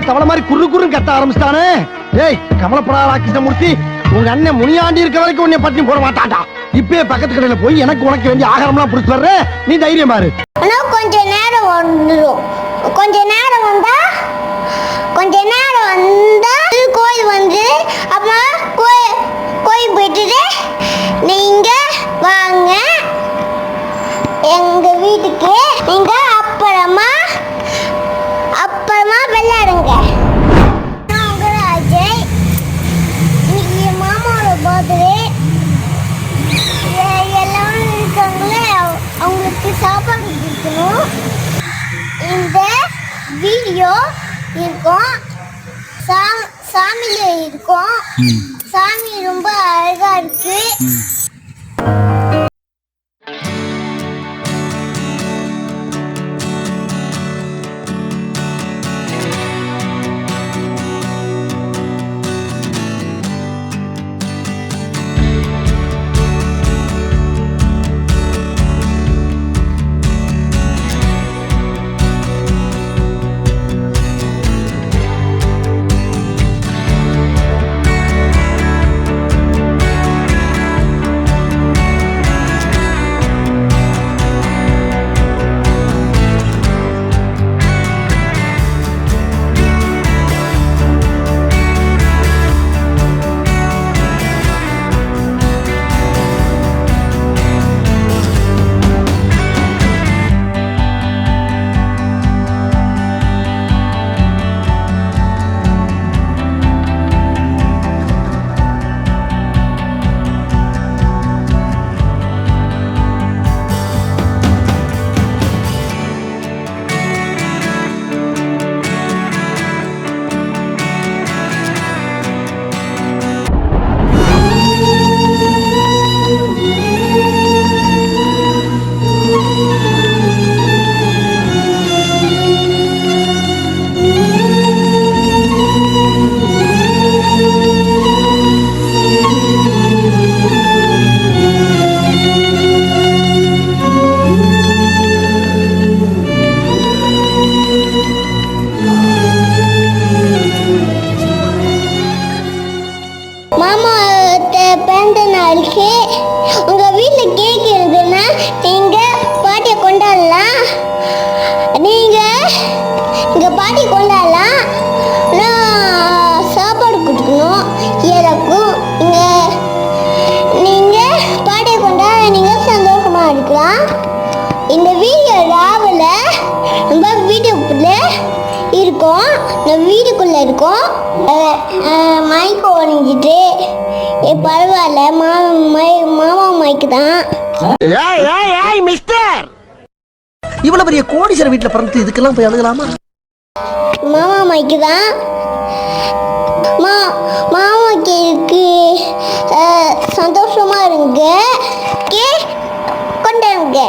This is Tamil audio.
தவளை மாதிரி குறு குறுன்னு கத்த ஆரம்பிச்சிட்டானே. ஏய் கவலைப்படாதா கிருஷ்ணமூர்த்தி, உங்க அண்ணன் முனியாண்டி இருக்க வரைக்கும் உன்னை பட்டி போட மாட்டான்டா. இப்பயே பக்கத்து கடையில போய் எனக்கு உனக்கு வேண்டிய ஆகாரம்லாம் புடிச்சு வர்ற, நீ தைரியமா இரு. கொஞ்ச நேரம் வந்துடும். கொஞ்ச நேரம் வந்தா கோயில் வந்து அப்புறமா கோயில் போயிட்டு நீங்க வாங்க எங்க வீட்டுக்கு. நீங்க அப்புறமா விளையாடுங்க. அஜய், இன்னைக்கு என் மாமாவோட பர்த்டே. எல்லாரும் இருக்காங்களே, அவங்களுக்கு சாப்பாடு கொடுக்கணும். இந்த வீடியோ இருக்கும், சாமியில இருக்கும். சாமி ரொம்ப அழகா இருக்கு. உங்க வீட்டுல கேக் இருந்ததுன்னா நீங்க பாட்டியை கொண்டாடலாம். சாப்பாடு கொடுக்கணும் எனக்கும். நீங்க பாட்டியை கொண்டாட நீங்க சந்தோஷமா இருக்கலாம். இந்த வீடியோ ராவில நம்ம வீட்டுக்குள்ள இருக்கோம், நம்ம வீட்டுக்குள்ள இருக்கோம். மைக்கு ஒழிஞ்சிட்டு பரவாயில்ல, மாமா மைக்கு தான். இவ்வளவு பெரிய கோடீஸ்வரர் வீட்டுல பிறந்து இதுக்கெல்லாம் போய் அழுகலாமா? மாமா மைக்கு தான். மாமாக்கு இருக்கு. சந்தோஷமா இருங்க. கொண்டாடுங்க.